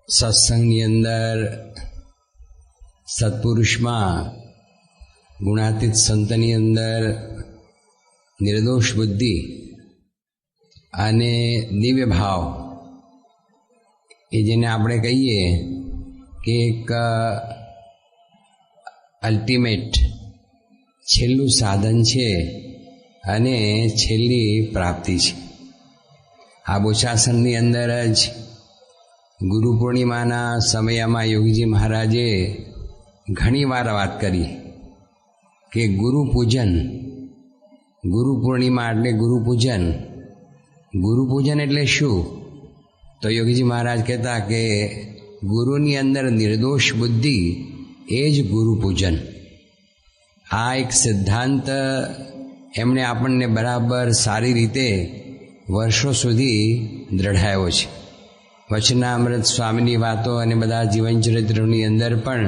સત્સંગની અંદર સત્પુરુષમાં ગુણાતીત સંતની અંદર નિર્દોષ બુદ્ધિ અને દિવ્ય ભાવ એ જેને આપણે કહીએ કે એક અલ્ટિમેટ છેલ્લું સાધન છે અને છેલ્લી પ્રાપ્તિ છે. આ બોચાસણની અંદર જ ગુરુ પૂર્ણિમાના સમયમાં યોગીજી મહારાજે ઘણી વાર વાત કરી કે ગુરુ પૂજન, ગુરુ પૂર્ણિમા એટલે ગુરુ પૂજન. ગુરુ પૂજન એટલે શું? તો યોગીજી મહારાજ કહેતા કે ગુરુની અંદર નિર્દોષ બુદ્ધિ એ જ ગુરુ પૂજન. આ એક સિદ્ધાંત એમણે આપણને બરાબર સારી રીતે વર્ષો સુધી દ્રઢાયો છે. વચનામૃત સ્વામીની વાતો અને બધા જીવનચરિત્રોની અંદર પણ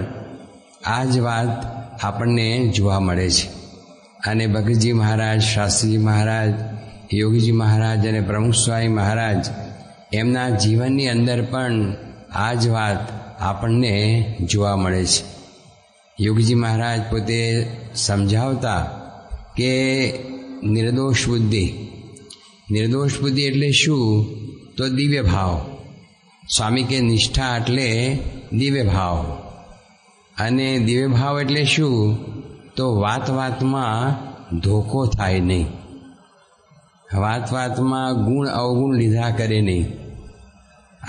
આ જ વાત આપણને જોવા મળે છે. અને ભગતજી મહારાજ, શાસ્ત્રીજી મહારાજ, યોગીજી મહારાજ અને પ્રમુખ સ્વામી મહારાજ એમના જીવનની અંદર પણ આ જ વાત આપણને જોવા મળે છે. યોગીજી મહારાજ પોતે સમજાવતા કે નિર્દોષ બુદ્ધિ, નિર્દોષ બુદ્ધિ એટલે શું? તો દિવ્ય ભાવ. સ્વામી કે નિષ્ઠા એટલે દિવ્ય ભાવ. અને દિવ્ય ભાવ એટલે શું? તો વાત વાતમાં ધોકો થાય નહીં, વાત વાતમાં ગુણ અવગુણ લીધા કરે નહીં.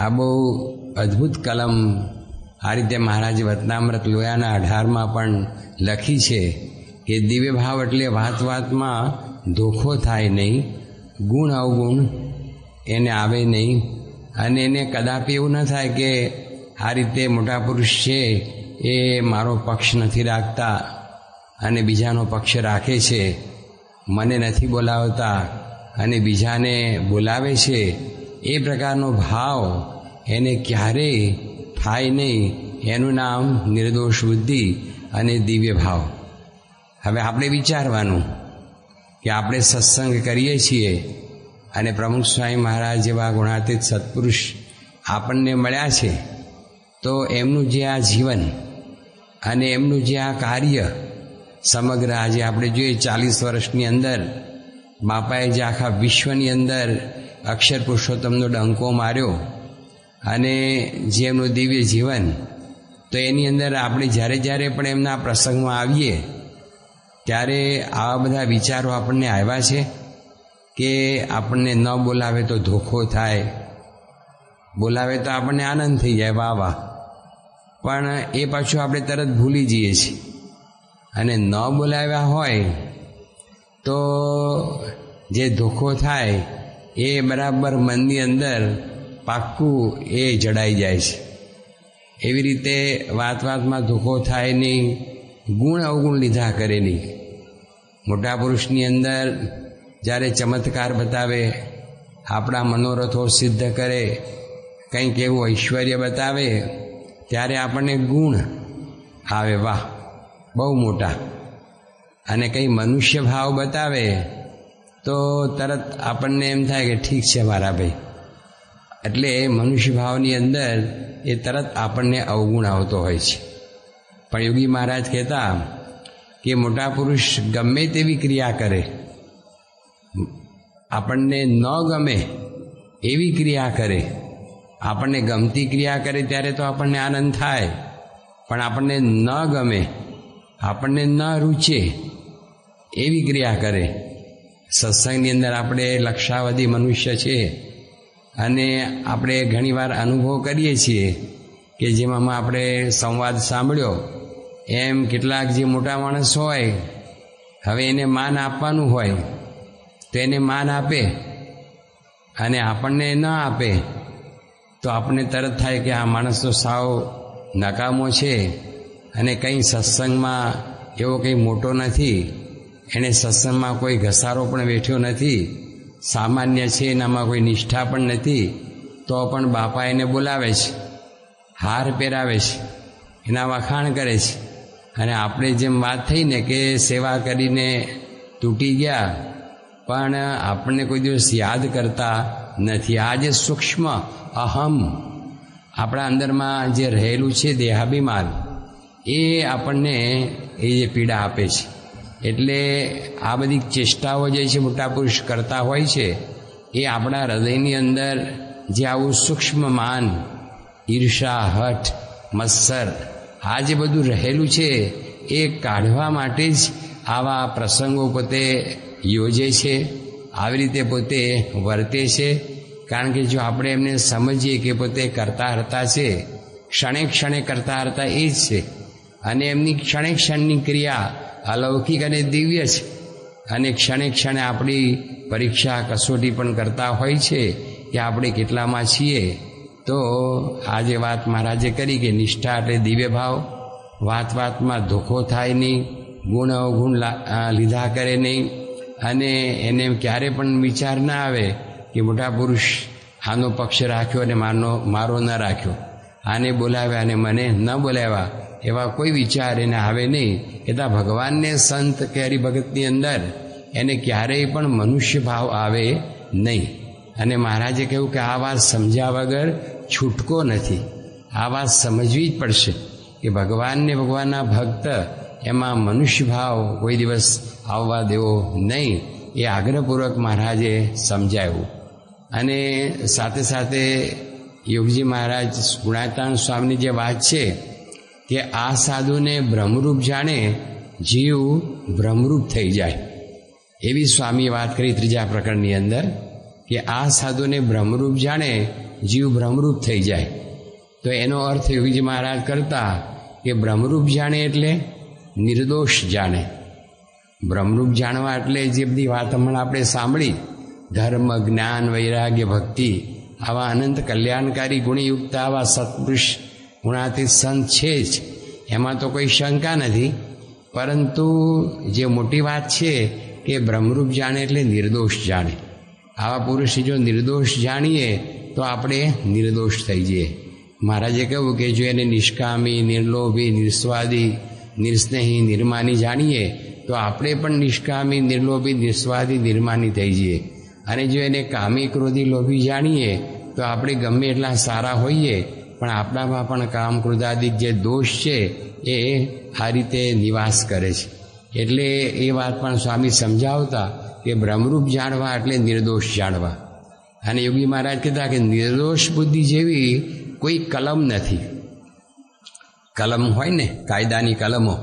આ બહુ અદ્ભુત કલમ આ રીતે મહારાજે વચનામૃત લોયાના 18માં પણ લખી છે કે દિવ્ય ભાવ એટલે વાત વાતમાં ધોકો થાય નહીં, ગુણ અવગુણ એને આવે નહીં. અને એને કદાપી એવું ન થાય કે આ રીતે મોટા પુરુષ છે એ મારો પક્ષ નથી રાખતા અને બીજાનો પક્ષ રાખે છે, મને નથી બોલાવતા અને બીજાને બોલાવે છે, એ પ્રકારનો ભાવ એને ક્યારેય થાય નહીં. એનું નામ નિર્દોષ બુદ્ધિ અને દિવ્ય ભાવ. હવે આપણે વિચારવાનું કે આપણે સત્સંગ કરીએ છીએ અને પ્રમુખ સ્વામી મહારાજ જેવા ગુણાતીત સત્પુરુષ આપણને મળ્યા છે, તો એમનું જે આ જીવન અને એમનું જે આ કાર્ય સમગ્ર આજે આપણે જોઈએ 40 વર્ષની અંદર બાપાએ જે આખા વિશ્વની અંદર અક્ષર પુરુષોત્તમનો ડંકો માર્યો અને જે એમનું દિવ્ય જીવન, તો એની અંદર આપણે જ્યારે જ્યારે પણ એમના પ્રસંગમાં આવીએ ત્યારે આવા બધા વિચારો આપણને આવ્યા છે કે આપણને ન બોલાવે તો ધોખો થાય, બોલાવે તો આપણને આનંદ થઈ જાય, વાહ વાહ, પણ એ પાછું આપણે તરત ભૂલી જઈએ છીએ. અને ન બોલાવ્યા હોય તો જે ધોખો થાય એ બરાબર મનની અંદર પાક્કું એ જડાઈ જાય છે. એવી રીતે વાત વાતમાં ધોખો થાય નહીં, ગુણ અવગુણ લીધા કરે નહીં. મોટા પુરુષની અંદર જ્યારે ચમત્કાર બતાવે, આપણા મનોરથો સિદ્ધ કરે, કંઈક એવું ઐશ્વર્ય બતાવે, ત્યારે આપણને ગુણ આવે, વાહ બહુ મોટા. અને કંઈ મનુષ્ય ભાવ બતાવે તો તરત આપણને એમ થાય કે ઠીક છે મારા ભાઈ. એટલે મનુષ્ય ભાવની અંદર એ તરત આપણને અવગુણ આવતો હોય છે. પણ યોગી મહારાજ કહેતા કે મોટા પુરુષ ગમે તેવી ક્રિયા કરે, આપણને ન ગમે એવી ક્રિયા કરે, આપણને ગમતી ક્રિયા કરે ત્યારે તો આપણને આનંદ થાય, પણ આપણને ન ગમે, આપણને ન રૂચે એવી ક્રિયા કરે. સત્સંગની અંદર આપણે લક્ષાવધિ મનુષ્ય છે અને આપણે ઘણીવાર અનુભવ કરીએ છીએ કે જેમાં આપણે સંવાદ સાંભળ્યો એમ કેટલાક જે મોટા માણસ હોય, હવે એને માન આપવાનું હોય તો એને માન આપે અને આપણને ન આપે તો આપણને તરત થાય કે આ માણસ તો સાવ નકામો છે અને કંઈ સત્સંગમાં એવો કંઈ મોટો નથી, એણે સત્સંગમાં કોઈ ઘસારો પણ વેઠ્યો નથી, સામાન્ય છે, એનામાં કોઈ નિષ્ઠા પણ નથી, તો પણ બાપા એને બોલાવે છે, હાર પહેરાવે છે, એના વખાણ કરે છે. અને આપણે જેમ વાત થઈ ને કે સેવા કરીને તૂટી ગયા, પણ આપણને કોઈ દિવસ યાદ કરતા નથી. આ જે સૂક્ષ્મ અહમ, આપણા અંદરમાં જે રહેલું છે દેહાભિમાન, એ આપણને એ જે પીડા આપે છે. એટલે આ બધી ચેષ્ટાઓ જે છે મોટા પુરુષ કરતા હોય છે, એ આપણા હૃદયની અંદર જે આવું સૂક્ષ્મ માન, ઈર્ષા, હઠ, મત્સર, આ જે બધું રહેલું છે એ કાઢવા માટે જ આવા પ્રસંગો પોતે યોજે છે, આવી રીતે પોતે વર્તે છે. કારણ કે જો આપણે એમને સમજીએ કે પોતે કરતા હરતા છે, ક્ષણે ક્ષણે કરતા હરતા એ જ છે, અને એમની ક્ષણે ક્ષણની ક્રિયા અલૌકિક અને દિવ્ય છે, અને ક્ષણે ક્ષણે આપણી પરીક્ષા કસોટી પણ કરતા હોય છે કે આપણે કેટલામાં છીએ. તો આ જે વાત મહારાજે કરી કે નિષ્ઠા એટલે દિવ્ય ભાવ, વાત વાતમાં ધોખો થાય નહીં, ગુણ અવગુણ લીધા કરે નહીં, અને એને ક્યારે પણ વિચાર ના આવે કે મોટા પુરુષ આનો પક્ષ રાખ્યો અને મારો ન રાખ્યો, આને બોલાવ્યા અને મને ન બોલાવ્યા, એવા કોઈ વિચાર એને આવે નહીં. એટલે ભગવાનને સંત કે હરિભગતની અંદર એને ક્યારેય પણ મનુષ્ય ભાવ આવે નહીં. અને મહારાજે કહ્યું કે આ વાત સમજ્યા વગર છૂટકો નથી. આ વાત સમજવી જ પડશે કે ભગવાનને, ભગવાનના ભક્ત, એમાં મનુષ્ય ભાવ કોઈ દિવસ આવવા દેવો નહીં. એ આગ્રહપૂર્વક મહારાજે સમજાવ્યું. અને સાથે સાથે યોગજી મહારાજ ગુણાતાન સ્વામીની જે વાત છે કે આ સાધુને બ્રહ્મરૂપ જાણે જીવ બ્રહ્મરૂપ થઈ જાય, એવી સ્વામીએ વાત કરી ત્રીજા પ્રકરણની અંદર કે આ સાધુને બ્રહ્મરૂપ જાણે જીવ બ્રહ્મરૂપ થઈ જાય. તો એનો અર્થ યોગીજી મહારાજ કરતા કે બ્રહ્મરૂપ જાણે એટલે નિર્દોષ જાણે. બ્રહ્મરૂપ જાણવા એટલે જે બધી વાત હમણાં આપણે સાંભળી, ધર્મ, જ્ઞાન, વૈરાગ્ય, ભક્તિ, આવા અનંત કલ્યાણકારી ગુણયુક્ત આવા સત્પુરુષ ગુણાતીત સંત છે જ, એમાં તો કોઈ શંકા નથી. પરંતુ જે મોટી વાત છે કે બ્રહ્મરૂપ જાણે એટલે નિર્દોષ જાણે. આવા પુરુષને જો નિર્દોષ જાણીએ તો આપણે નિર્દોષ થઈ જઈએ. મહારાજે કહ્યું કે જો એને નિષ્કામી, નિર્લોભી, નિસ્વાદી, નિર્સ્નેહી, નિર્માની જાણીએ તો આપણે પણ નિષ્કામી, નિર્લોભી, નિસ્વાદી, નિર્માની થઈ જઈએ. અને જો એને કામી, ક્રોધી, લોભી જાણીએ તો આપણે ગમે એટલા સારા હોઈએ પણ આપણામાં પણ કામ, ક્રોધાદિક જે દોષ છે એ આ રીતે નિવાસ કરે છે. એટલે એ વાત પણ સ્વામી સમજાવતા કે બ્રહ્મરૂપ જાણવા એટલે નિર્દોષ જાણવા. અને યોગી મહારાજ કહેતા કે નિર્દોષ બુદ્ધિ જેવી કોઈ કલમ નથી. કલમ હોય ને, કાયદાની કલમો,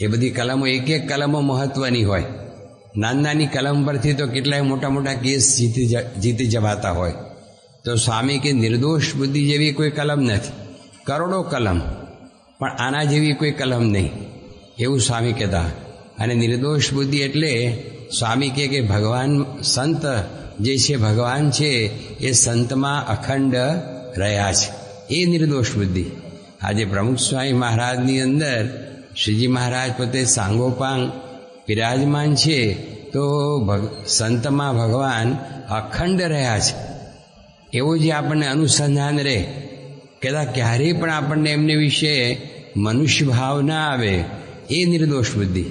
એ બધી કલમો, એક એક કલમો મહત્વની હોય. નાની કલમ પરથી તો કેટલાય મોટા મોટા કેસ જીતી જવાતા હોય. તો સ્વામી કે નિર્દોષ બુદ્ધિ જેવી કોઈ કલમ નથી. કરોડો કલમ, પણ આના જેવી કોઈ કલમ નહીં, એવું સ્વામી કહેતા. અને નિર્દોષ બુદ્ધિ એટલે સ્વામી કહે કે ભગવાન, સંત જે છે ભગવાન છે એ સંતમાં અખંડ રહ્યા છે, એ નિર્દોષ બુદ્ધિ. આજે પ્રમુખ સ્વામી મહારાજની અંદર શ્રીજી મહારાજ પોતે સાંગોપાંગ બિરાજમાન છે, તો સંતમાં ભગવાન અખંડ રહ્યા છે, એવું જે આપણને અનુસંધાન રહે. કદાચ ક્યારેય પણ આપણને એમને વિશે મનુષ્ય ભાવ ના આવે, એ નિર્દોષ બુદ્ધિ.